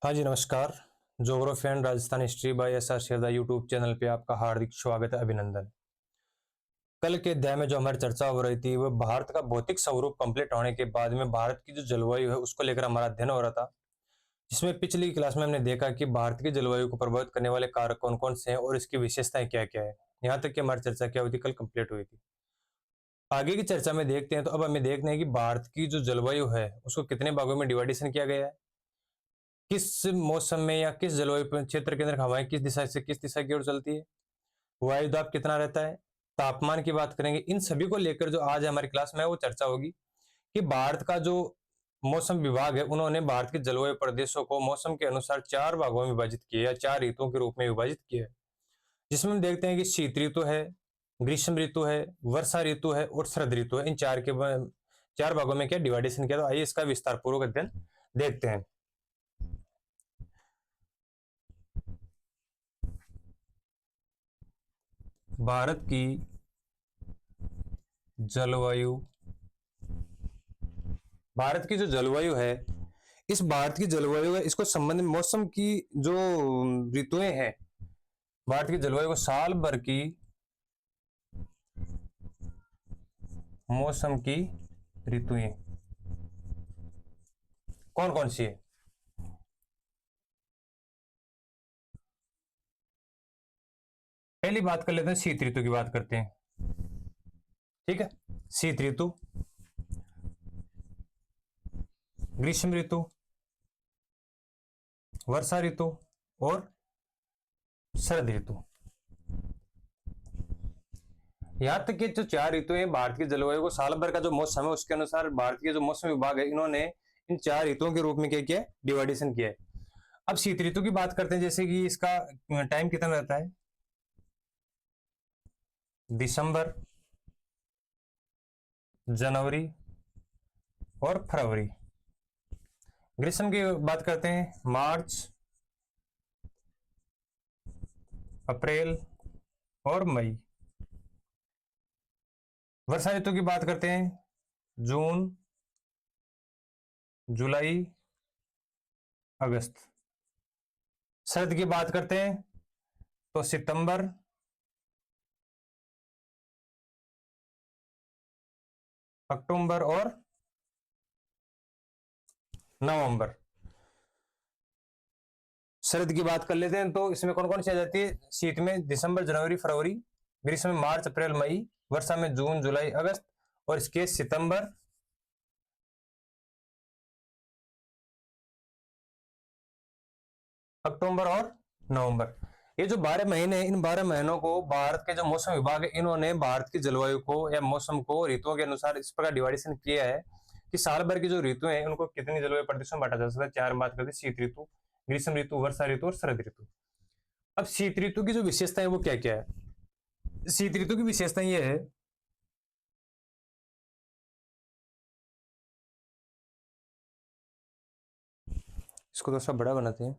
हाँ जी, नमस्कार। Geography and Rajasthan history by S R Sherda YouTube channel पे आपका हार्दिक स्वागत है, अभिनंदन। कल के अध्याय में जो हमारी चर्चा हो रही थी, वह भारत का भौतिक स्वरूप कंप्लीट होने के बाद में भारत की जो जलवायु है उसको लेकर हमारा अध्ययन हो रहा था। जिसमें पिछली क्लास में हमने देखा कि भारत की जलवायु को प्रभावित करने वाले कारक कौन कौन से हैं और इसकी विशेषताएं क्या क्या है। यहाँ तक कि हमारी चर्चा क्या हुई थी, कल कंप्लीट हुई थी। आगे की चर्चा में देखते हैं, तो अब हमें देखना है कि भारत की जो जलवायु है उसको कितने भागों में डिवाइडेशन किया गया है, किस मौसम में या किस जलवायु क्षेत्र के अंदर हवाएं किस दिशा से किस दिशा की ओर चलती है, वायुदाब कितना रहता है, तापमान की बात करेंगे। इन सभी को लेकर जो आज हमारी क्लास में वो चर्चा होगी कि भारत का जो मौसम विभाग है उन्होंने भारत के जलवायु प्रदेशों को मौसम के अनुसार चार भागों में विभाजित किया या चार ऋतुओं के रूप में विभाजित किया है। जिसमें हम देखते हैं कि शीत ऋतु है, ग्रीष्म ऋतु है, वर्षा ऋतु है और शरद ऋतु है। इन चार भागों में क्या डिवाइडेशन किया, तो आइए इसका विस्तार पूर्वक अध्ययन देखते हैं। भारत की जलवायु, भारत की जो जलवायु है, इस भारत की जलवायु है इसको संबंधित मौसम की जो ऋतुएं हैं, भारत की जलवायु को साल भर की मौसम की ऋतुएं कौन कौन सी है। पहली बात कर लेते हैं, शीत ऋतु की बात करते हैं। ठीक है, शीत ऋतु, ग्रीष्म ऋतु, वर्षा ऋतु और शरद ऋतु। यहां तक कि जो चार ऋतु हैं, भारत की जलवायु को साल भर का जो मौसम है उसके अनुसार भारत के जो मौसम विभाग है इन्होंने इन चार ऋतुओं के रूप में क्या किया, डिवाइडेशन किया है। अब शीत ऋतु की बात करते हैं, जैसे कि इसका टाइम कितना रहता है, दिसंबर, जनवरी और फरवरी। ग्रीष्म की बात करते हैं, मार्च, अप्रैल और मई। वर्षा ऋतु की बात करते हैं, जून, जुलाई, अगस्त। शरद की बात करते हैं तो सितंबर, अक्टूबर और नवंबर। शरद की बात कर लेते हैं तो इसमें कौन कौन सी आ जाती है, शीत में दिसंबर, जनवरी, फरवरी, ग्रीष्म में मार्च, अप्रैल, मई, वर्षा में जून, जुलाई, अगस्त और इसके सितंबर, अक्टूबर और नवंबर। ये जो 12 महीने हैं, इन 12 महीनों को भारत के जो मौसम विभाग है इन्होंने भारत की जलवायु को या मौसम को ऋतुओं के अनुसार इस प्रकार डिवाइडेशन किया है कि साल भर की जो ऋतुएं हैं उनको कितनी जलवायु प्रदेशों में बांटा जा सकता है। चार बात करते हैं, शीत ऋतु, ग्रीष्म ऋतु, वर्षा ऋतु और शरद ऋतु। अब शीत ऋतु की जो विशेषता है वो क्या क्या है। शीत ऋतु की विशेषता ये है, इसको थोड़ा सा बड़ा बनाते हैं।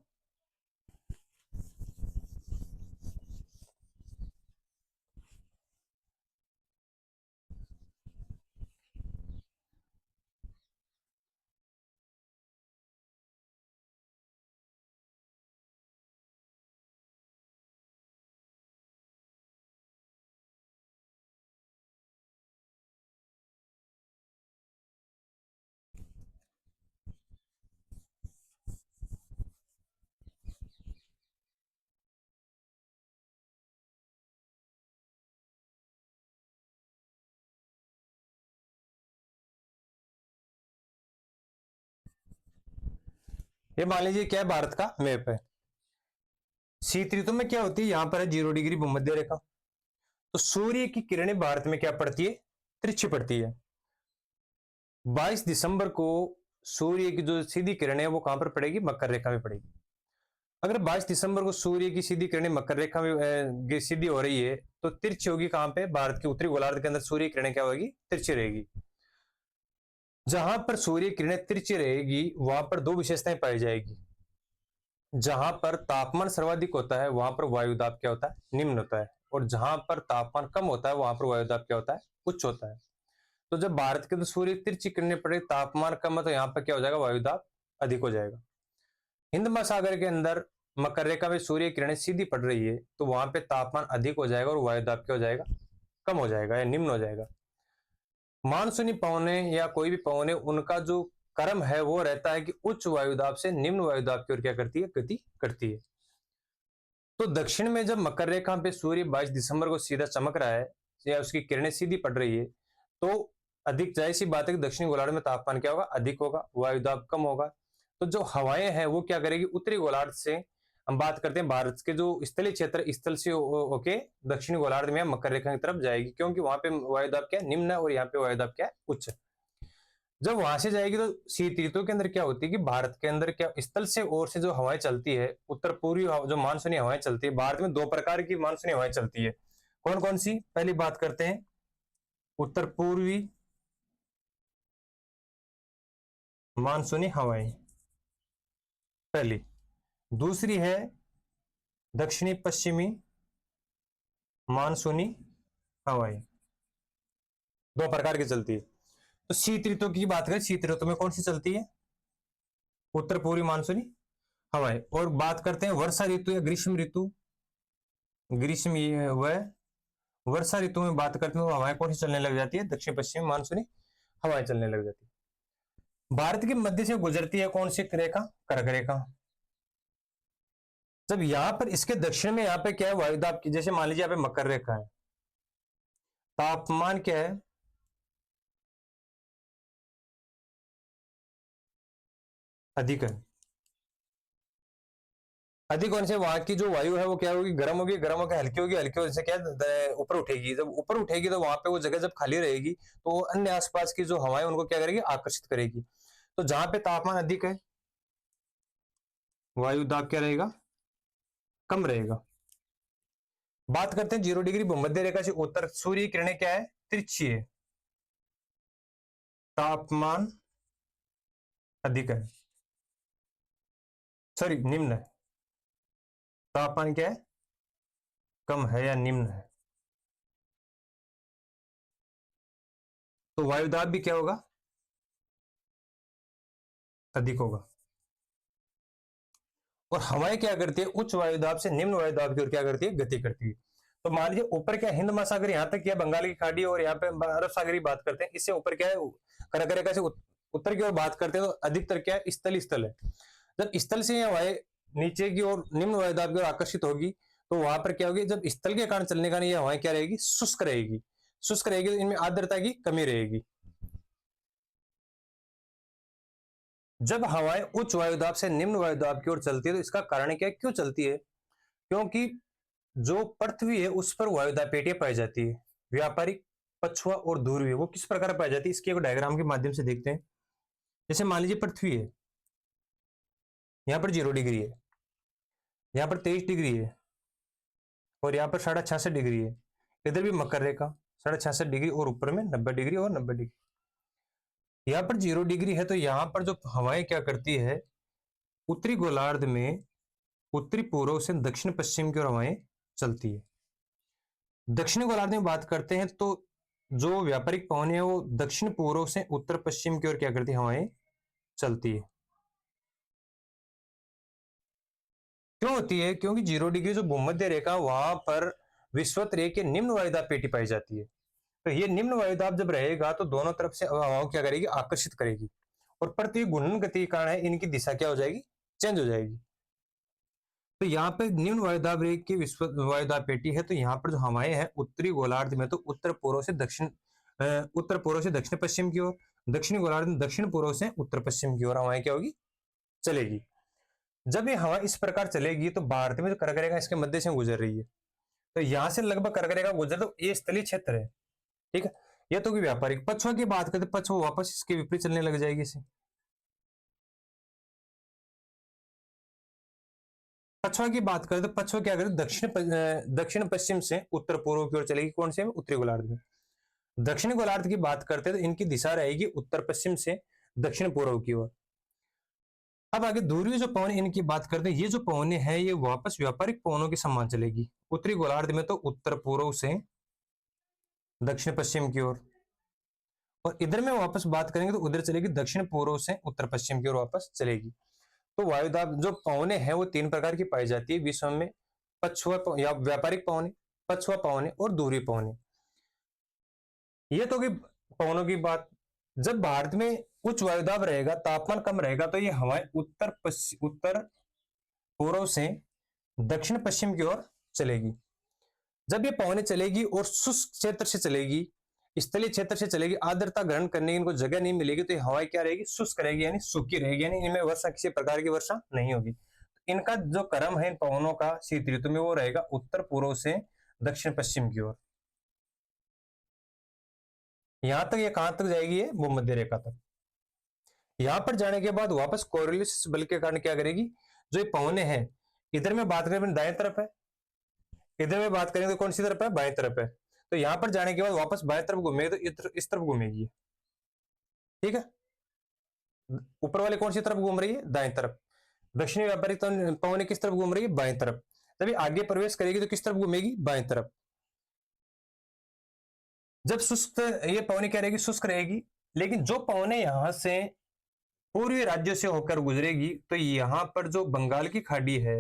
ये मान लीजिए क्या है, भारत का मैप है। शीत ऋतु में क्या होती है, यहां पर है 0 डिग्री भूमध्य रेखा। तो सूर्य की किरणें भारत में क्या पड़ती है, तिरछी पड़ती है। 22 दिसंबर को सूर्य की जो सीधी किरणें है वो कहां पर पड़ेगी, मकर रेखा में पड़ेगी। अगर 22 दिसंबर को सूर्य की सीधी किरणें मकर रेखा में सीधी हो रही है तो तिरछी होगी कहां पे, भारत के उत्तरी गोलार्ध के अंदर सूर्य किरणें क्या होगी, तिरछी रहेगी। जहां पर सूर्य किरणें तिरछी रहेगी वहां पर दो विशेषताएं पाई जाएगी। जहां पर तापमान सर्वाधिक होता है वहां पर वायुदाब क्या होता है, निम्न होता है। और जहां पर तापमान कम होता है वहां पर वायुदाब क्या होता है, उच्च होता है। तो जब भारत के तो सूर्य तिरछी किरणें पड़े, तापमान कम है तो यहाँ पर क्या हो जाएगा, वायुदाब अधिक हो जाएगा। हिंद महासागर के अंदर मकर रेखा में सूर्य किरणें सीधी पड़ रही है तो वहां पे तापमान अधिक हो जाएगा और वायुदाब क्या हो जाएगा, कम हो जाएगा या निम्न हो जाएगा। मानसूनी पवने या कोई भी पवने उनका जो क्रम है वो रहता है कि उच्च वायुदाब से निम्न वायुदाब की ओर क्या करती है, गति करती है। तो दक्षिण में जब मकर रेखा पे सूर्य 22 दिसंबर को सीधा चमक रहा है या उसकी किरणें सीधी पड़ रही है तो अधिक जाहिर सी बात है कि दक्षिणी गोलार्ध में तापमान क्या होगा, अधिक होगा, वायुदाब कम होगा। तो जो हवाएं हैं वो क्या करेगी, उत्तरी गोलार्ध से, हम बात करते हैं भारत के जो स्थलीय क्षेत्र स्थल से होके दक्षिणी गोलार्ध में मकर रेखा की तरफ जाएगी, क्योंकि वहां पे वायुदाब क्या है, निम्न है, और यहाँ पे वायुदाब क्या है, उच्च। जब वहां से जाएगी तो शीत ऋतु के अंदर क्या होती है कि भारत के अंदर क्या स्थल से ओर से जो हवाएं चलती है, उत्तर पूर्वी जो मानसूनी हवाएं चलती है, भारत में दो प्रकार की मानसूनी हवाएं चलती है। कौन कौन सी, पहली बात करते हैं उत्तर पूर्वी मानसूनी हवाएं, पहली। दूसरी है दक्षिणी पश्चिमी मानसूनी हवाएं, दो प्रकार की चलती है। तो शीत ऋतु की बात करें, शीत ऋतु में कौन सी चलती है, उत्तर पूर्वी मानसूनी हवाएं। और बात करते हैं वर्षा ऋतु या ग्रीष्म ऋतु, ग्रीष्म व वर्षा ऋतु में बात करते हैं तो हवाएं कौन सी चलने लग जाती है, दक्षिण पश्चिमी मानसूनी हवाएं चलने लग जाती है। भारत के मध्य से गुजरती है कौन सी रेखा, कर्क रेखा। जब यहां पर इसके दक्षिण में यहाँ पे क्या है, वायुदाब की, जैसे मान लीजिए यहाँ पे मकर रेखा है, तापमान क्या है, अधिक है। अधिक होने से वहां की जो वायु है वो क्या होगी, गर्म होगी, गर्म होकर हल्की होगी, हल्की होने से क्या ऊपर उठेगी। जब ऊपर उठेगी तो वहां पे वो जगह जब खाली रहेगी तो अन्य आसपास की जो हवाएं उनको क्या करेगी, आकर्षित करेगी। तो जहां पे तापमान अधिक है वायु दाब क्या रहेगा, कम रहेगा। बात करते हैं 0 डिग्री भूमध्य रेखा से उत्तर, सूर्य किरणें क्या है, तिरछी है, तापमान अधिक है, सॉरी निम्न है, तापमान क्या है, कम है या निम्न है। तो वायुदाब भी क्या होगा, अधिक होगा। और हवाएं क्या करती है, उच्च वायुदाब से निम्न वायुदाब की ओर क्या करती है, गति करती है। तो मान लीजिए ऊपर क्या हिंद महासागर यहां तक क्या, बंगाल की खाड़ी और यहाँ पे अरब सागर की बात करते हैं, इससे ऊपर क्या है, कर्क रेखा से उत्तर की ओर बात करते हैं तो अधिकतर क्या है, स्थल स्थल है। जब स्थल से हवाएं नीचे की ओर निम्न वायुदाब की ओर आकर्षित होगी तो वहां पर क्या होगी, जब स्थल के कारण चलने का नहीं, हवाएं क्या रहेगी, शुष्क रहेगी। शुष्क रहेगी तो इनमें आर्द्रता की कमी रहेगी। जब हवाएं उच्च वायुदाब से निम्न वायुदाब की ओर चलती है तो इसका कारण क्या है, क्यों चलती है, क्योंकि जो पृथ्वी है उस पर वायुदाब पेटियां पाई जाती है, व्यापारिक, पछुआ और ध्रुवीय। वो किस प्रकार पाई जाती है, इसके एक डायग्राम के माध्यम से देखते हैं। जैसे मान लीजिए पृथ्वी है, यहाँ पर 0 डिग्री है, यहाँ पर 23 डिग्री है, और यहाँ पर 66.5 डिग्री है। इधर भी मकर रेखा 66.5 डिग्री और ऊपर में 90 डिग्री और 90 डिग्री। यहाँ पर 0 डिग्री है तो यहाँ पर जो हवाएं क्या करती है, उत्तरी गोलार्ध में उत्तरी पूर्व से दक्षिण पश्चिम की ओर हवाएं चलती है। दक्षिणी गोलार्ध में बात करते हैं तो जो व्यापारिक पवन है वो दक्षिण पूर्व से उत्तर पश्चिम की ओर क्या करती है, हवाएं चलती है। क्यों होती है, क्योंकि 0 डिग्री जो भूमध्य रेखा वहां पर विषुवत रेखा के निम्न वायुदाब पेटी पाई जाती है। तो ये निम्न वायुदाब जब रहेगा तो दोनों तरफ से हवाओं क्या करेगी, आकर्षित करेगी, और पृथ्वी घूर्णन गति के कारण है इनकी दिशा क्या हो जाएगी, चेंज हो जाएगी। तो यहाँ पे निम्न वायुदाब रेखा की विश्व वायुदाब पेटी है, तो यहाँ पर जो हवाएं हैं उत्तरी गोलार्ध में तो उत्तर पूर्व से दक्षिण, उत्तर पूर्व से दक्षिण पश्चिम की ओर, दक्षिणी गोलार्ध में दक्षिण पूर्व से उत्तर पश्चिम की ओर हवाएं क्या होगी, चलेगी। जब ये हवा इस प्रकार चलेगी तो भारत में जो कर्क रेखा इसके मध्य से गुजर रही है, तो यहां से लगभग कर्क रेखा गुजर, तो ये स्थलीय क्षेत्र है, ठीक है। ये तो की व्यापारिक। पछुआ की बात करते, पछुआ वापस इसके विपरीत चलने लग जाएगी इसे। पछुआ की बात करें तो पछुआ क्या करे, दक्षिण पश्चिम से उत्तर पूर्व की ओर चलेगी, कौन से में, उत्तरी गोलार्ध में। दक्षिणी गोलार्ध की बात करते हैं तो इनकी दिशा रहेगी उत्तर पश्चिम से दक्षिण पूर्व की ओर। अब आगे ध्रुवीय जो पवन इनकी बात करते हैं, ये जो पवने हैं ये वापस व्यापारिक पवनों के समान चलेगी, उत्तरी गोलार्ध में तो उत्तर पूर्व से दक्षिण पश्चिम की ओर, और इधर में वापस बात करेंगे तो उधर चलेगी दक्षिण पूर्व से उत्तर पश्चिम की ओर वापस चलेगी। तो वायुदाब जो पवने हैं वो तीन प्रकार की पाई जाती है विश्व में, या व्यापारिक पवने, पछुआ पवने और दूरी पवने। ये तो कि पवनों की बात। जब भारत में उच्च वायुदाब रहेगा, तापमान कम रहेगा, तो ये हवाएं उत्तर पूर्व से दक्षिण पश्चिम की ओर चलेगी। जब ये पवनें चलेगी और शुष्क क्षेत्र से चलेगी, स्थलीय क्षेत्र से चलेगी, आर्द्रता ग्रहण करने की इनको जगह नहीं मिलेगी, तो ये हवाएं क्या रहेगी, शुष्क रहेगी, यानी सूखी रहेगी, यानी इनमें वर्षा, किसी प्रकार की वर्षा नहीं होगी। इनका जो क्रम है इन पवनों का शीत ऋतु में, वो रहेगा उत्तर पूर्व से दक्षिण पश्चिम की ओर। यहां तक ये कहां तक जाएगी, ये भूमध्य रेखा तक। यहां पर जाने के बाद वापस कोरियोलिस बल के कारण क्या करेगी, जो ये पवने हैं, इधर में बात करें दाएं तरफ है, इधर में बात करेंगे तो कौन सी तरफ है, बाएं तरफ है। तो यहां पर जाने के बाद वापस बाएं तरफ घूमेगी, तो इस तरफ घूमेगी, ठीक है। ऊपर वाले कौन सी तरफ घूम रही है, दाएं तरफ। दक्षिणी व्यापारिक पवने किस तरफ घूम रही है, बाएं तरफ। जब आगे प्रवेश करेगी तो किस तरफ घूमेगी, बाएं तरफ। जब शुष्क, ये पवने क्या रहेगी, शुष्क रहेगी। लेकिन जो पवने यहां से पूर्वी राज्यों से होकर गुजरेगी, तो यहां पर जो बंगाल की खाड़ी है,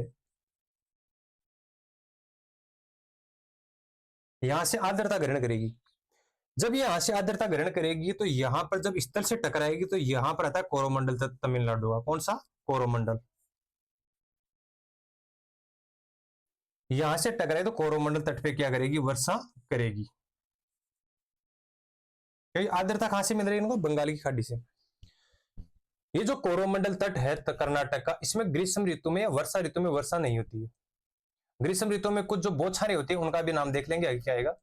यहां से आर्द्रता ग्रहण करेगी। जब ये यहां से आर्द्रता ग्रहण करेगी, तो यहां पर जब स्थल से टकराएगी, तो यहां पर आता है कोरोमंडल तमिलनाडु का। कौन सा, कोरोमंडल। यहां से टकराए तो कोरोमंडल तट पे क्या करेगी, वर्षा करेगी। क्योंकि आर्द्रता कहां से मिल रही है इनको, बंगाल की खाड़ी से। ये जो कोरोमंडल तट है कर्नाटक का, इसमें ग्रीष्म ऋतु में या वर्षा ऋतु में वर्षा नहीं होती है। ग्रीष्म ऋतु में कुछ जो बौछारें होती है, उनका भी नाम देख लेंगे आगे क्या आएगा।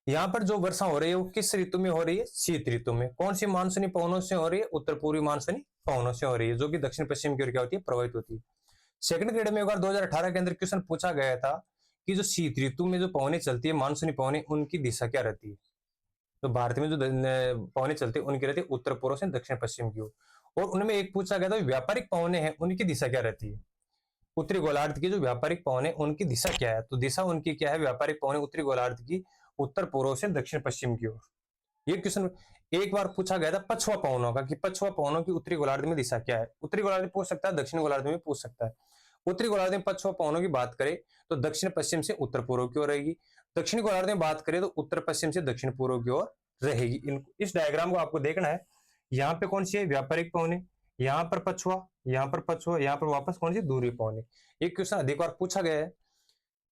यहाँ पर जो वर्षा हो रही है वो किस ऋतु में हो रही है, शीत ऋतु में। कौन सी मानसूनी पवनों से हो रही है, उत्तर पूर्वी मानसूनी पवनों से हो रही है, जो कि दक्षिण पश्चिम की ओर क्या होती है, प्रभावित होती है। सेकंड ग्रेड में एक बार 2018 के अंदर क्वेश्चन पूछा गया था कि जो शीत ऋतु में जो पवनें चलती है, मानसूनी पवनें, उनकी दिशा क्या रहती है। तो भारत में जो पवनें चलती है उनकी रहती है उत्तर पूर्व से दक्षिण पश्चिम की ओर। और उनमें एक पूछा गया था व्यापारिक पवनें हैं, उनकी दिशा क्या रहती है। उत्तरी गोलार्ध की जो व्यापारिक पवनें, उनकी दिशा क्या है, तो दिशा उनकी क्या है, व्यापारिक पवनें उत्तरी गोलार्ध की उत्तर पूर्व से दक्षिण पश्चिम की ओर। ये क्वेश्चन एक बार पूछा गया था पछुआ पवनों का, कि पछुआ पवनों की उत्तरी गोलार्ध में दिशा क्या है। उत्तरी गोलार्ध में पूछ सकता है, दक्षिण गोलार्ध में पूछ सकता है। उत्तरी गोलार्ध में पछुआ पवनों की बात करें तो दक्षिण पश्चिम से उत्तर पूर्व की ओर रहेगी। दक्षिणी गोलार्ध में बात करें तो उत्तर पश्चिम से दक्षिण पूर्व की ओर रहेगी। इस डायग्राम को आपको देखना है। यहाँ पे कौन सी है, व्यापारिक पवने, यहाँ पर पछुआ, यहाँ पर पछुआ, यहाँ पर वापस कौन सी, दूरी पवने। एक क्वेश्चन अधिक बार पूछा गया है।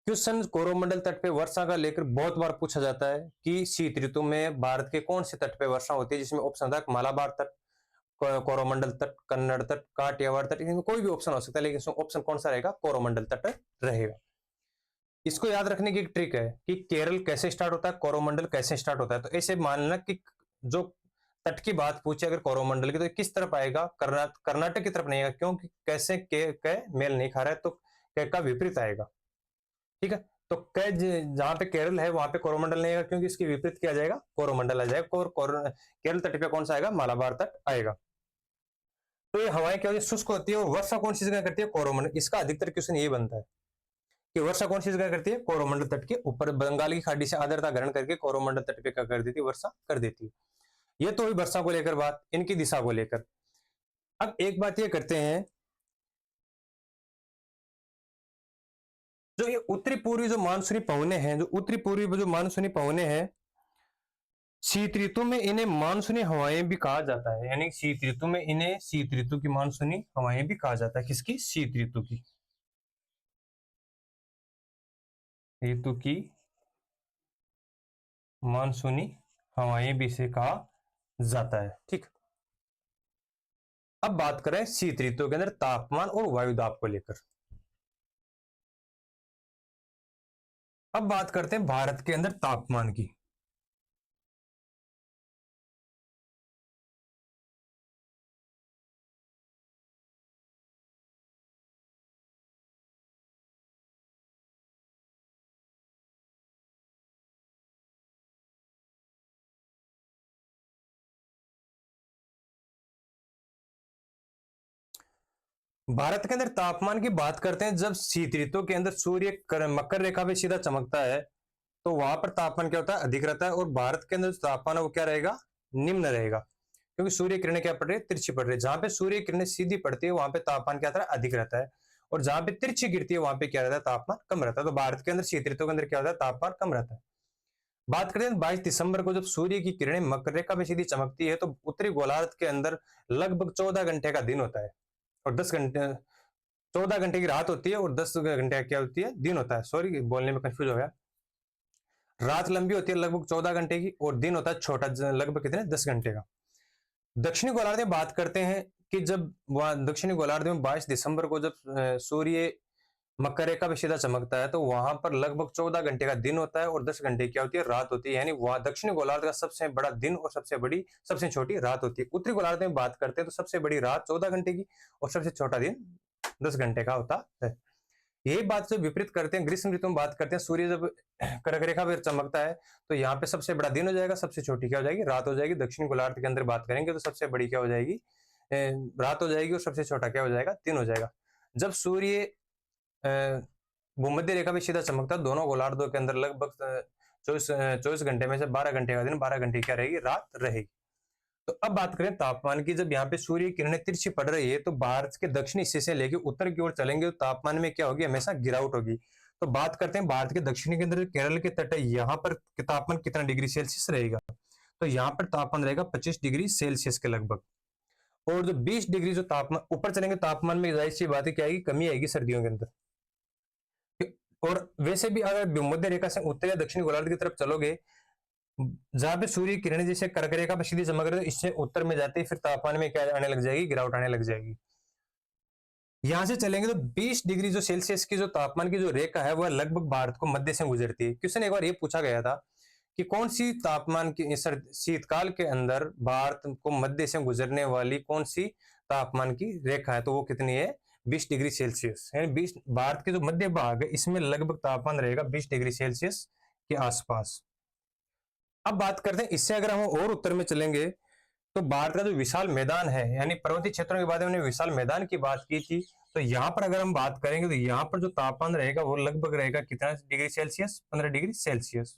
क्वेश्चन कोरोमंडल तट पे वर्षा का लेकर बहुत बार पूछा जाता है कि शीत ऋतु में भारत के कौन से तट पे वर्षा होती है, जिसमें ऑप्शन था मालाबार तट, कोरोमंडल तट, कन्नड़ तट, काठियावाड़ तट, इनमें कोई भी ऑप्शन हो सकता है, लेकिन ऑप्शन कौन सा रहेगा, कोरोमंडल तट रहेगा। इसको याद रखने की एक ट्रिक है कि केरल कैसे स्टार्ट होता है, कोरोमंडल कैसे स्टार्ट होता है। तो ऐसे मानना कि जो तट की बात पूछे अगर कोरोमंडल की, तो किस तरफ आएगा, कर्नाटक की तरफ नहीं आएगा, क्योंकि कैसे के मेल नहीं खा रहा है, तो कै का विपरीत आएगा, ठीक है। तो कै जहां पे केरल है वहां पे कोरोमंडल नहीं आएगा, क्योंकि इसके विपरीत किया जाएगा, कोरोमंडल आ जाएगा। और केरल तट पे कौन सा आएगा, मालाबार तट आएगा। तो ये हवाएं क्या होती है, शुष्क होती है। और वर्षा कौन सी जगह करती है, कोरोमंडल। इसका अधिकतर क्वेश्चन ये बनता है कि वर्षा कौन सी जगह करती है, कोरोमंडल तट के ऊपर, बंगाल की खाड़ी से आर्द्रता ग्रहण करके कोरोमंडल तट पे क्या कर देती है, वर्षा कर देती है। ये तो हुई वर्षा को लेकर बात, इनकी दिशा को लेकर। अब एक बात ये करते हैं, जो ये उत्तरी पूर्वी जो मानसूनी पवने हैं, जो उत्तरी पूर्वी जो मानसूनी पवने हैं, शीत ऋतु में इन्हें मानसूनी हवाएं भी कहा जाता है। यानी शीत ऋतु में इन्हें शीत ऋतु की मानसूनी हवाएं भी कहा जाता है। किसकी, शीत ऋतु की, ऋतु की मानसूनी हवाएं भी इसे कहा जाता है, ठीक। अब बात करें शीत ऋतु के अंदर तापमान और वायुदाब को लेकर। अब बात करते हैं भारत के अंदर तापमान की। भारत के अंदर तापमान की बात करते हैं, जब शीत ऋतु के अंदर सूर्य मकर रेखा पे सीधा चमकता है, तो वहां पर तापमान क्या होता है, अधिक रहता है। और भारत के अंदर तापमान वो क्या रहेगा, निम्न रहेगा, क्योंकि सूर्य किरणें क्या पड़ रही है, तिरछी पड़ रही है। जहां पे सूर्य किरणें सीधी पड़ती है वहां पे तापमान क्या रहता है, अधिक रहता है, और जहां पे तिरछी गिरती है वहां पे क्या रहता है, तापमान कम रहता है। तो भारत के अंदर शीत ऋतु के अंदर क्या होता है, तापमान कम रहता है। बात करते हैं 22 दिसंबर को, जब सूर्य की किरणें मकर रेखा में सीधी चमकती है तो उत्तरी गोलार्ध के अंदर लगभग 14 घंटे का दिन होता है, और 10 घंटे 14 घंटे की रात होती है, और 10 घंटे क्या होती है, दिन होता है। सॉरी, बोलने में कंफ्यूज हो गया। रात लंबी होती है लगभग 14 घंटे की, और दिन होता है छोटा, लगभग कितने, 10 घंटे का। दक्षिणी गोलार्ध में बात करते हैं कि जब वहां दक्षिणी गोलार्ध में 22 दिसंबर को जब सूर्य मकर रेखा पे सीधा चमकता है तो वहां पर लगभग 14 घंटे का दिन होता है, और 10 घंटे क्या होती है, रात होती है। यानी वहां दक्षिणी गोलार्ध का सबसे बड़ा दिन और सबसे छोटी रात होती है। उत्तरी गोलार्ध में बात करते हैं तो सबसे बड़ी रात 14 घंटे की और सबसे छोटा दिन 10 घंटे का होता है। यही बात जो विपरीत करते हैं ग्रीष्म ऋतु में बात करते हैं, सूर्य जब कर्क रेखा पर चमकता है तो यहाँ पे सबसे बड़ा दिन हो जाएगा, सबसे छोटी क्या हो जाएगी, रात हो जाएगी। दक्षिण गोलार्ध के अंदर बात करेंगे तो सबसे बड़ी क्या हो जाएगी, रात हो जाएगी, और सबसे छोटा क्या हो जाएगा, दिन हो जाएगा। जब सूर्य भूमध्य रेखा भी सीधा चमकता है, दोनों गोलार्धों के अंदर लगभग 24 घंटे में से 12 घंटे का दिन, 12 घंटे क्या रहेगी, रात रहेगी। तो अब बात करें तापमान की। जब यहाँ पे सूर्य किरणें तिरछी पड़ रही है तो भारत के दक्षिणी हिस्से से लेकर उत्तर की ओर चलेंगे तो तापमान में क्या होगी, हमेशा गिरावट होगी। तो बात करते हैं भारत के दक्षिणी के अंदर केरल के तट है, यहाँ पर तापमान कितना डिग्री सेल्सियस रहेगा, तो यहाँ पर तापमान रहेगा 25 डिग्री सेल्सियस के लगभग। और जो 20 डिग्री जो तापमान ऊपर चलेंगे तापमान में जाहिर सी बात है क्या आएगी, कमी आएगी सर्दियों के अंदर। और वैसे भी अगर भूमध्य रेखा से उत्तर या दक्षिण गोलार्ध की तरफ चलोगे, जहां पे सूर्य किरणें जैसे कर्क रेखा पर सीधी चमक रही है, इससे उत्तर में जाते ही फिर तापमान में क्या आने लग जाएगी, गिरावट आने लग जाएगी। यहां से चलेंगे तो 20 डिग्री जो सेल्सियस की जो तापमान की जो रेखा है वह लगभग भारत को मध्य से गुजरती है। क्वेश्चन एक बार ये पूछा गया था कि कौन सी तापमान की शीतकाल के अंदर भारत को मध्य से गुजरने वाली कौन सी तापमान की रेखा है, तो वो कितनी है, 20 डिग्री सेल्सियस। यानी 20 भारत के जो मध्य भाग है इसमें लगभग तापमान रहेगा 20 डिग्री सेल्सियस के आसपास। अब बात करते हैं इससे अगर हम और उत्तर में चलेंगे तो भारत का जो विशाल मैदान है, यानी पर्वतीय क्षेत्रों के बाद हमने विशाल मैदान की बात की थी, तो यहाँ पर अगर हम बात करेंगे तो यहाँ पर जो तापमान रहेगा वो लगभग रहेगा कितना डिग्री सेल्सियस, 15 डिग्री सेल्सियस।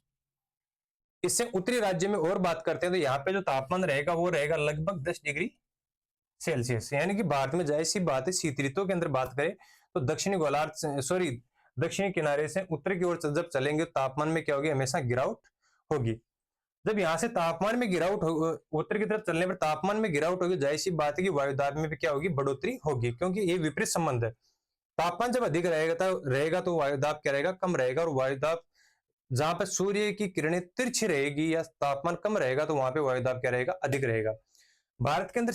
इससे उत्तरी राज्य में और बात करते हैं तो यहाँ पे जो तापमान रहेगा वो रहेगा लगभग 10 डिग्री सेल्सियस। यानी कि भारत में जाहिर सी बात है शीत ऋतु के अंदर बात करें तो दक्षिणी गोलार्ध से सॉरी दक्षिणी किनारे से उत्तर की ओर जब चलेंगे तापमान में क्या होगी, हमेशा गिरावट होगी। जब यहाँ से तापमान में गिरावट उत्तर की तरफ चलने पर तापमान में गिरावट होगी, जाहिर सी बात है कि वायुदाब में भी क्या होगी, बढ़ोतरी होगी, क्योंकि ये विपरीत संबंध है। तापमान जब अधिक रहेगा तो वायुदाब क्या रहेगा, कम रहेगा। और वायुदाब जहां पर सूर्य की किरणें तिरछी रहेगी या तापमान कम रहेगा तो वहां पे वायुदाब क्या रहेगा, अधिक रहेगा। भारत के अंदर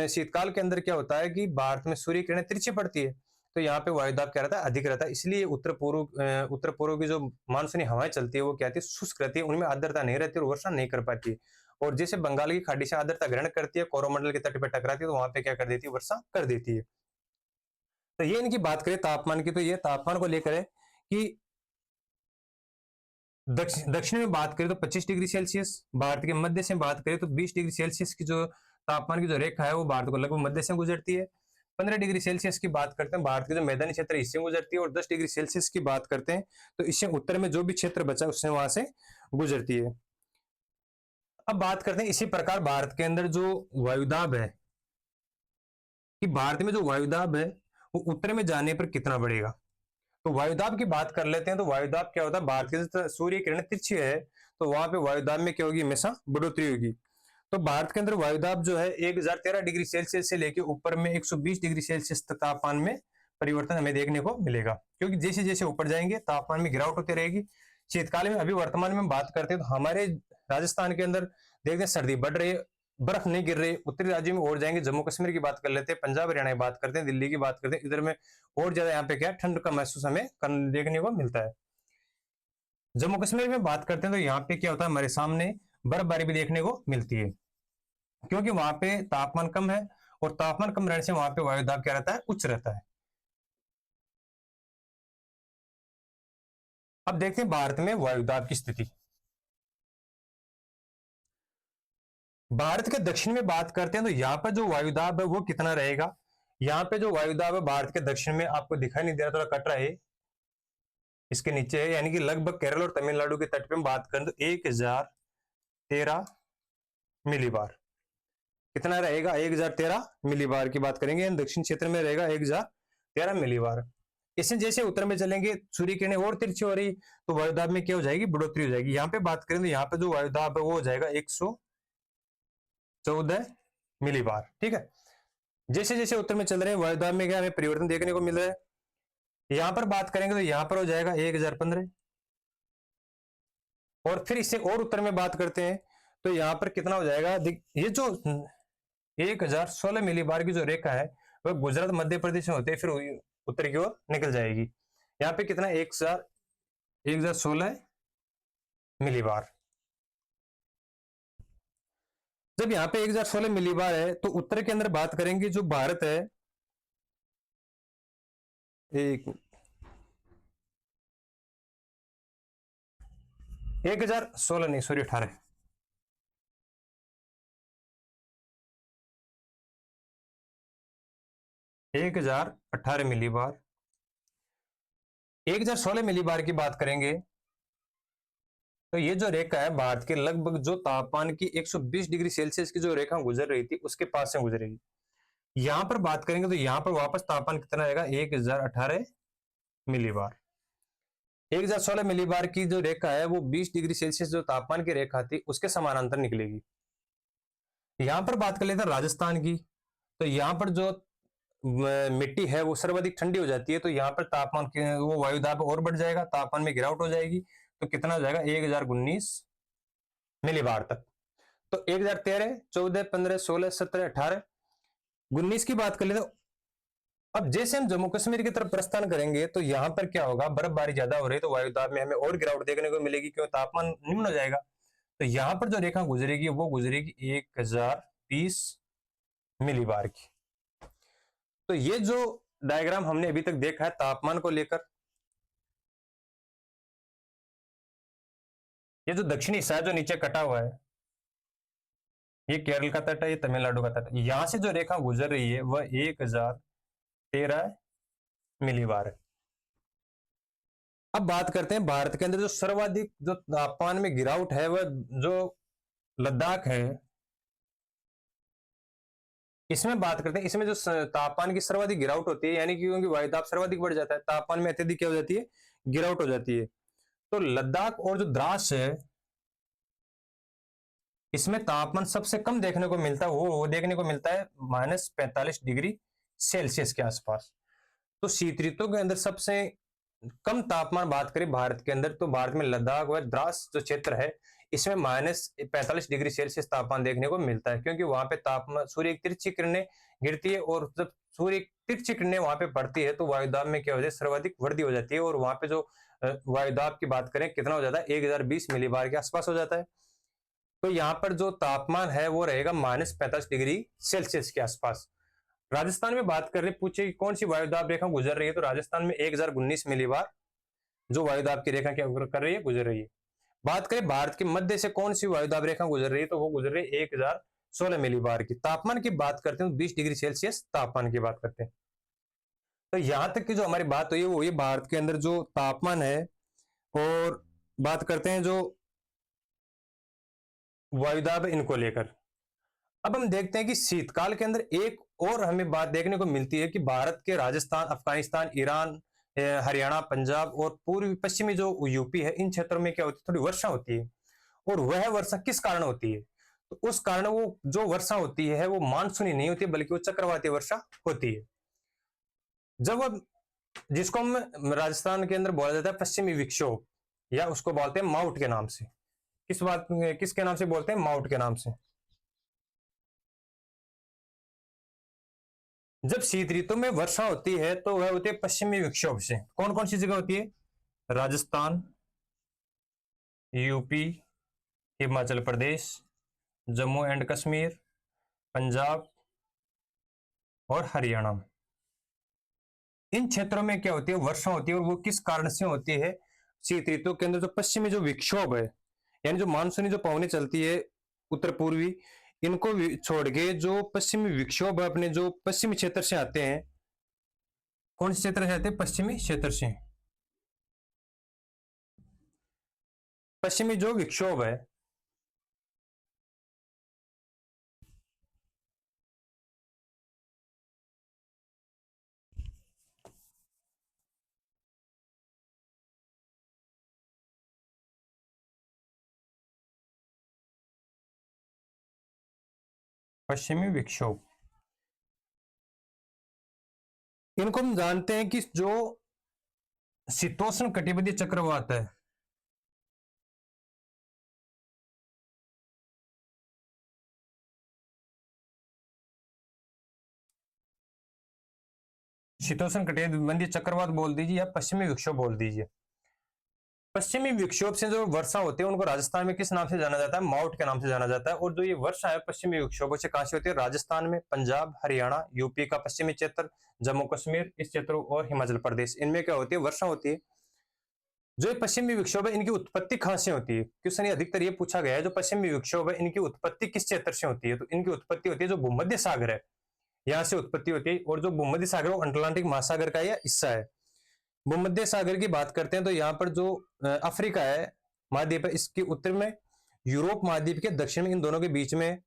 शीतकाल के अंदर क्या होता है कि भारत में सूर्य किरणें तिरछी पड़ती है तो यहाँ पे वायुदाब क्या रहता है, अधिक रहता है। इसलिए उत्तर पूर्व की जो मानसूनी हवाएं चलती है वो क्या होती है, शुष्क रहती है, उनमें आर्द्रता नहीं रहती और वर्षा नहीं कर पाती है। और जैसे बंगाल की खाड़ी से आर्द्रता ग्रहण करती है, कोरोमंडल के तट पर टकराती है तो वहां पे क्या कर देती है, वर्षा कर देती है। तो ये इनकी बात करें तापमान की, तो ये तापमान को लेकर है कि दक्षिण में बात करें तो 25 डिग्री सेल्सियस, भारत के मध्य से बात करें तो 20 डिग्री सेल्सियस की जो तापमान की जो रेखा है वो भारत को लगभग मध्य से गुजरती है। 15 डिग्री सेल्सियस की बात करते हैं भारत के जो मैदानी क्षेत्र इससे गुजरती है, और 10 डिग्री सेल्सियस की बात करते हैं तो इससे उत्तर में जो भी क्षेत्र बचा उससे वहां से गुजरती है। अब बात करते हैं इसी प्रकार भारत के अंदर जो वायुदाब है, कि भारत में जो वायुदाब है वो उत्तर में जाने पर कितना बढ़ेगा। तो वायुदाब की बात कर लेते हैं। तो वायुदाब क्या होता है, भारत के सूर्य किरण तिरछी है तो वहां पे वायुदाब में क्या होगी, हमेशा बढ़ोतरी होगी। तो भारत के अंदर वायुदाब जो है 1013 डिग्री सेल्सियस से लेकर ऊपर में 120 डिग्री सेल्सियस तक तापमान में परिवर्तन हमें देखने को मिलेगा, क्योंकि जैसे जैसे ऊपर जाएंगे तापमान में गिरावट होती रहेगी। शीतकाल में अभी वर्तमान में बात करते हैं तो हमारे राजस्थान के अंदर देखते हैं सर्दी बढ़ रही है, बर्फ नहीं गिर रही। उत्तरी राज्यों में और जाएंगे, जम्मू कश्मीर की बात कर लेते हैं, पंजाब हरियाणा की बात करते हैं, दिल्ली की बात करते हैं, इधर में और ज्यादा यहाँ पे क्या ठंड का महसूस हमें देखने को मिलता है। जम्मू कश्मीर में बात करते हैं तो यहाँ पे क्या होता है, हमारे सामने बर्फबारी भी देखने को मिलती है, क्योंकि वहां पे तापमान कम है और तापमान कम रहने से वहां पे वायुदाब क्या रहता है, उच्च रहता है। अब देखते हैं भारत में वायुदाब की स्थिति। भारत के दक्षिण में बात करते हैं तो यहाँ पर जो वायुदाब है वो कितना रहेगा। यहाँ पे जो वायुदाब है भारत के दक्षिण में आपको दिखाई नहीं दे रहा, थोड़ा कट रहा है, इसके नीचे है, यानी कि लगभग केरल और तमिलनाडु के तट पे बात करें तो 1013 मिलीबार। कितना रहेगा 1013 मिलीबार की बात करेंगे, दक्षिण क्षेत्र में रहेगा 1013 मिलीबार। इससे जैसे उत्तर में चलेंगे सूर्य किरणें और तिरछी हो रही, तो वायुदाब में क्या हो जाएगी, बढ़ोतरी हो जाएगी। यहाँ पे बात करें तो यहाँ पे जो वायुदाब है वो हो जाएगा 114 मिलीबार। ठीक है, जैसे जैसे उत्तर में चल रहे हैं वायुदाब में क्या हमें परिवर्तन देखने को मिल रहा है। यहां पर बात करेंगे तो यहां पर हो जाएगा 1015, और फिर इससे और उत्तर में बात करते हैं तो यहां पर कितना हो जाएगा, ये जो 1016 मिलीबार की जो रेखा है वह गुजरात मध्य प्रदेश में होते हैं, फिर उत्तर की ओर निकल जाएगी। यहाँ पे कितना 1016 मिलीबार। जब यहाँ पे 1016 मिलीबार है तो उत्तर के अंदर बात करेंगे जो भारत है, एक 1016 नहीं सॉरी 18, 1018 मिलीबार। 1016 मिलीबार की बात करेंगे तो ये जो रेखा है भारत के लगभग जो तापमान की 120 डिग्री सेल्सियस की जो रेखा गुजर रही थी उसके पास से गुजरेगी। यहां पर बात करेंगे तो यहां पर वापस तापमान कितना रहेगा 1018 मिलीबार। 1016 मिलीबार की जो रेखा है वो 20 डिग्री सेल्सियस जो तापमान की रेखा थी उसके समानांतर निकलेगी। यहां पर बात कर लेते हैं राजस्थान की, तो यहां पर जो मिट्टी है वो सर्वाधिक ठंडी हो जाती है, तो यहाँ पर तापमान वो वायुदाब और बढ़ जाएगा, तापमान में गिरावट हो जाएगी। तो कितना हो जाएगा 1019 मिलीबार तक। तो 1013, 14, 15, 16, 17, 18, 19 की बात कर ले तो अब जैसे हम जम्मू कश्मीर की तरफ प्रस्थान करेंगे तो यहां पर क्या होगा, बर्फबारी ज्यादा हो रही है तो वायुदाब में हमें और गिरावट देखने को मिलेगी, क्यों तापमान निम्न हो जाएगा। तो यहां पर जो रेखा गुजरेगी वो गुजरेगी 1020 मिलीबार की। तो ये जो डायग्राम हमने अभी तक देखा है तापमान को लेकर, ये जो दक्षिणी हिस्सा है जो नीचे कटा हुआ है ये केरल का तट है, ये तमिलनाडु का तट है। यहां से जो रेखा गुजर रही है वह 1013 मिलीबार है। अब बात करते हैं भारत के अंदर जो सर्वाधिक जो तापमान में गिरावट है वह जो लद्दाख है, इसमें बात करते हैं। इसमें जो तापमान की सर्वाधिक गिरावट होती है, यानी कि क्योंकि वायुदाब सर्वाधिक बढ़ जाता है तापमान में अत्यधिक क्या हो जाती है, गिरावट हो जाती है। तो लद्दाख और जो द्रास है इसमें तापमान सबसे कम देखने को मिलता है, वो देखने को मिलता है -45 डिग्री सेल्सियस के आसपास। तो शीत ऋतु के अंदर सबसे कम तापमान बात करें भारत के अंदर तो भारत में लद्दाख व द्रास जो क्षेत्र है इसमें -45 डिग्री सेल्सियस तापमान देखने को मिलता है, क्योंकि वहां पे तापमान सूर्य की तिरछी किरणें गिरती है और जब सूर्य की तिरछी किरणें वहां पे पड़ती है तो वायुदाब में क्या हो जाए सर्वाधिक वृद्धि हो जाती है, और वहां पे जो वायुदाब की बात करें कितना हो जाता है 1020 मिलीबार के आसपास हो जाता है। तो यहाँ पर जो तापमान है वो रहेगा -45 डिग्री सेल्सियस के आसपास। राजस्थान में बात कर रहे पूछे कि कौन सी वायुदाब रेखा गुजर रही है, तो राजस्थान में 1019 मिलीबार जो वायुदाब की रेखा क्या कर रही है, गुजर रही है। बात करें भारत के मध्य से कौन सी वायुदाब रेखा गुजर रही है, तो वो गुजर रही है 1016 मिलीबार की। तापमान की बात करते हैं 20 डिग्री सेल्सियस तापमान की बात करते हैं। तो यहां तक की जो हमारी बात हुई है वो ये भारत के अंदर जो तापमान है, और बात करते हैं जो वायुदाब इनको लेकर। अब हम देखते हैं कि शीतकाल के अंदर एक और हमें बात देखने को मिलती है कि भारत के राजस्थान, अफगानिस्तान, ईरान, हरियाणा, पंजाब और पूर्वी पश्चिमी जो यूपी है इन क्षेत्रों में क्या होती है, थोड़ी वर्षा होती है। और वह वर्षा किस कारण होती है, तो उस कारण वो जो वर्षा होती है वो मानसूनी नहीं होती बल्कि वो चक्रवाती वर्षा होती है। जब अब जिसको हम राजस्थान के अंदर बोला जाता है पश्चिमी विक्षोभ, या उसको बोलते हैं माउट के नाम से। किसके नाम से बोलते हैं, माउट के नाम से। जब शीत ऋतु में वर्षा होती है तो वह होती है पश्चिमी विक्षोभ से। कौन कौन सी जगह होती है, राजस्थान, यूपी, हिमाचल प्रदेश, जम्मू एंड कश्मीर, पंजाब और हरियाणा। इन क्षेत्रों में क्या होती है, वर्षा होती है, और वो किस कारण से होती है, शीत ऋतु के अंदर जो पश्चिमी जो विक्षोभ है, यानी जो मानसूनी जो पवनें चलती है उत्तर पूर्वी, इनको छोड़ के जो पश्चिमी विक्षोभ अपने जो पश्चिमी क्षेत्र से आते हैं, कौन से क्षेत्र से आते हैं, पश्चिमी क्षेत्र से। पश्चिमी जो विक्षोभ है पश्चिमी विक्षोभ, इनको हम जानते हैं कि जो शीतोष्ण कटिबंधीय चक्रवात है, शीतोष्ण कटिबंधीय चक्रवात बोल दीजिए या पश्चिमी विक्षोभ बोल दीजिए। पश्चिमी विक्षोभ से जो वर्षा होती है उनको राजस्थान में किस नाम से जाना जाता है? माउट के नाम से जाना जाता है। और जो ये वर्षा है पश्चिमी विक्षोभों से कहां से होती है? राजस्थान में, पंजाब, हरियाणा, यूपी का पश्चिमी क्षेत्र, जम्मू कश्मीर इस क्षेत्र और हिमाचल प्रदेश, इनमें क्या होती है? वर्षा होती है। जो ये पश्चिमी विक्षोभ है इनकी उत्पत्ति कहां से होती है? क्वेश्चन अधिकतर ये पूछा गया है, जो पश्चिमी विक्षोभ है इनकी उत्पत्ति किस क्षेत्र से होती है? तो इनकी उत्पत्ति होती है जो भूमध्य सागर है, यहाँ से उत्पत्ति होती है। और जो भूमध्य सागर वो अटलांटिक महासागर का यह हिस्सा है। भूमध्य सागर की बात करते हैं तो यहाँ पर जो अफ्रीका है महाद्वीप है, इसके उत्तर में यूरोप महाद्वीप के दक्षिण में, इन दोनों के बीच में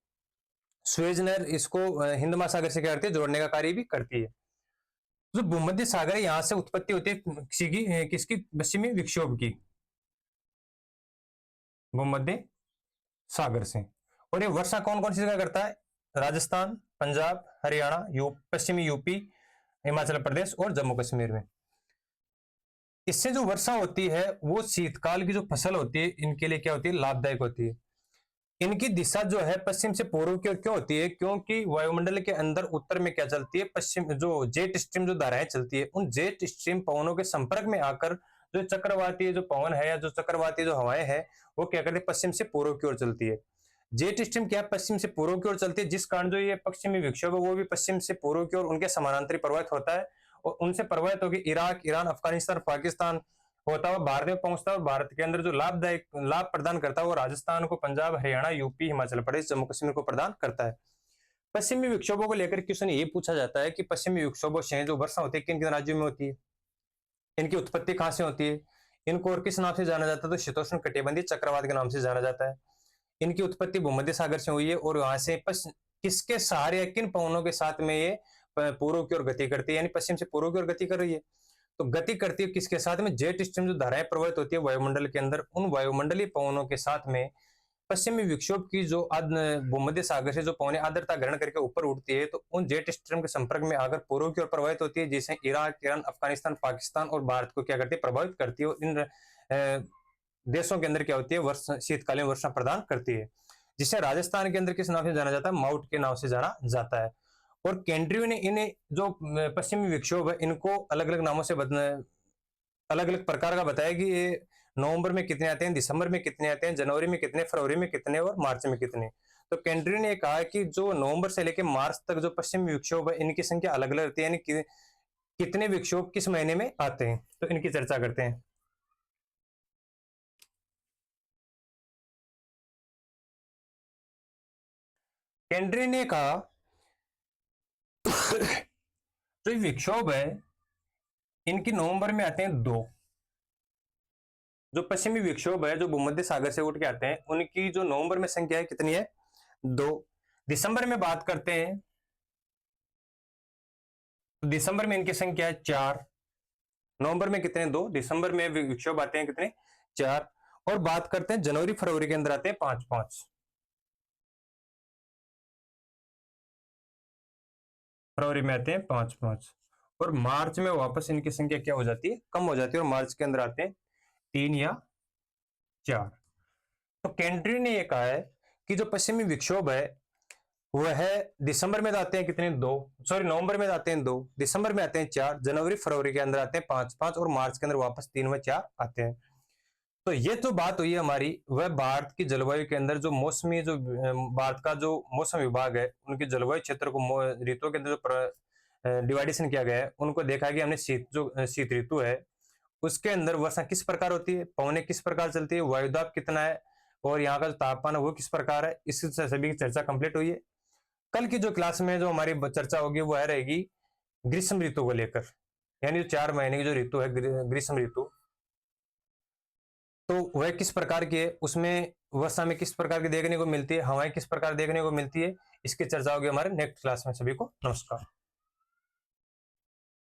स्वेज नहर इसको हिंद महासागर से क्या करती है? जोड़ने का कार्य भी करती है। जो भूमध्य सागर है यहाँ से उत्पत्ति होती है किसकी? पश्चिमी विक्षोभ की, भूमध्य सागर से। और ये वर्षा कौन कौन सी जगह करता है? राजस्थान, पंजाब, हरियाणा, पश्चिमी यूपी, हिमाचल प्रदेश और जम्मू कश्मीर में। इससे जो वर्षा होती है वो शीतकाल की जो फसल होती है इनके लिए क्या होती है? लाभदायक होती है। इनकी दिशा जो है पश्चिम से पूर्व की ओर क्यों होती है? क्योंकि वायुमंडल के अंदर उत्तर में क्या चलती है? पश्चिम जो जेट स्ट्रीम जो धाराएं चलती है, उन जेट स्ट्रीम पवनों के संपर्क में आकर जो चक्रवाती जो पवन है या जो चक्रवाती जो हवाएं हैं वो क्या करती है? पश्चिम से पूर्व की ओर चलती है। जेट स्ट्रीम क्या पश्चिम से पूर्व की ओर चलती है, जिस कारण जो ये पश्चिमी विक्षोभ है वो भी पश्चिम से पूर्व की ओर उनके समानांतर प्रवाहित होता है और उनसे प्रवाहित होकर इराक, ईरान, अफगानिस्तान, पाकिस्तान होता हुआ भारत में पहुंचता है। और भारत के अंदर जो लाभदायक लाभ प्रदान करता है वो राजस्थान को, पंजाब, हरियाणा, यूपी, हिमाचल प्रदेश, जम्मू कश्मीर को प्रदान करता है। पश्चिमी विक्षोभों को लेकर क्वेश्चन ये पूछा जाता है कि पश्चिमी विक्षोभों से जो वर्षा होती है किन किन राज्यों में होती है, इनकी उत्पत्ति कहां से होती है, इनको और किस नाम से जाना जाता है? तो शीतोष्ण कटिबंधीय चक्रवात के नाम से जाना जाता है। इनकी उत्पत्ति भूमध्य सागर से हुई है और वहां से किसके सहारे, किन पवनों के साथ में ये पूर्व की ओर गति करती है, यानी पश्चिम से पूर्व की ओर गति कर रही है। तो गति करती है किसके साथ में? जेट स्ट्रीम जो धाराएं प्रवाहित होती है वायुमंडल के अंदर, उन वायुमंडलीय पवनों के साथ में पश्चिमी विक्षोभ की जो भूमध्य सागर से जो पवनें आर्द्रता ग्रहण करके ऊपर उठती है तो उन जेट स्ट्रीम के संपर्क में आकर पूर्व की ओर प्रवाहित होती है, जिसे इराक, ईरान, अफगानिस्तान, पाकिस्तान और भारत को क्या करती है? प्रभावित करती है। और इन देशों के अंदर क्या होती है? वर्षा, शीतकालीन वर्षा प्रदान करती है, जिसे राजस्थान के अंदर किस नाम से जाना जाता है? माउट के नाम से जाना जाता है। और केंद्रीय ने इन्हें जो पश्चिमी विक्षोभ है इनको अलग अलग नामों से अलग अलग प्रकार का बताया कि ये नवंबर में कितने आते हैं, दिसंबर में कितने आते हैं, जनवरी में कितने, फरवरी में कितने और मार्च में कितने। तो केंद्रीय ने कहा कि जो नवंबर से लेकर मार्च तक जो पश्चिमी विक्षोभ है इनकी संख्या अलग अलग रहती है, यानी कि कितने विक्षोभ किस महीने में आते हैं। तो इनकी चर्चा करते हैं। केंद्रीय ने कहा जो विक्षोभ है इनकी नवंबर में आते हैं दो। जो पश्चिमी विक्षोभ है जो भूमध्य सागर से उठ के आते हैं उनकी जो नवंबर में संख्या है कितनी है? दो। दिसंबर में बात करते हैं तो दिसंबर में इनकी संख्या है चार। नवंबर में कितने? दो। दिसंबर में विक्षोभ आते हैं कितने? चार। और बात करते हैं जनवरी फरवरी के अंदर आते हैं पांच पांच। फरवरी में आते हैं पांच पांच और मार्च में वापस इनकी संख्या क्या हो जाती है? कम हो जाती है और मार्च के अंदर आते हैं तीन या चार। तो केंद्रीय ने यह कहा है कि जो पश्चिमी विक्षोभ है वह दिसंबर में आते हैं कितने? दो। सॉरी, नवंबर में आते हैं दो, दिसंबर में आते हैं चार, जनवरी फरवरी के अंदर आते हैं पांच पांच और मार्च के अंदर वापस तीन व चार आते हैं। तो ये जो बात हुई है हमारी वह भारत की जलवायु के अंदर जो मौसमी जो भारत का जो मौसम विभाग है उनके जलवायु क्षेत्र को ऋतुओं के अंदर जो डिवाइडेशन किया गया है उनको देखा गया हमने। शीत ऋतु है उसके अंदर वर्षा किस प्रकार होती है, पवनें किस प्रकार चलती है, वायुदाब कितना है और यहाँ का जो तापमान है वो किस प्रकार है, इस सभी की चर्चा कंप्लीट हुई है। कल की जो क्लास में जो हमारी चर्चा होगी वो रहेगी ग्रीष्म ऋतु को लेकर, यानी जो 4 महीने की जो ऋतु है ग्रीष्म ऋतु, तो वह किस प्रकार की है, उसमें वर्षा में किस प्रकार की देखने को मिलती है, हवाएं किस प्रकार देखने को मिलती है, इसकी चर्चा होगी हमारे नेक्स्ट क्लास में। सभी को नमस्कार।